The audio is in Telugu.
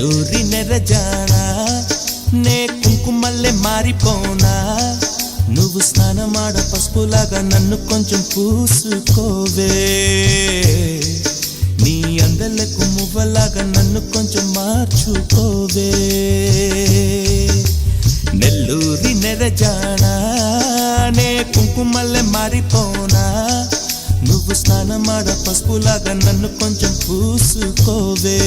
నెల్లూరి నెరజానా నే కుంకుమల్లె మారిపోనా నువ్వు స్నానమాడ పసుపులాగా నన్ను కొంచెం పూసుకోవే నీ అందలకు మువ్వలాగా నన్ను కొంచెం మార్చుకోవే నెల్లూరి నెరజానా నే కుంకుమల్లె మారిపోనా నువ్వు స్నానమాడ పసుపులాగా నన్ను కొంచెం పూసుకోవే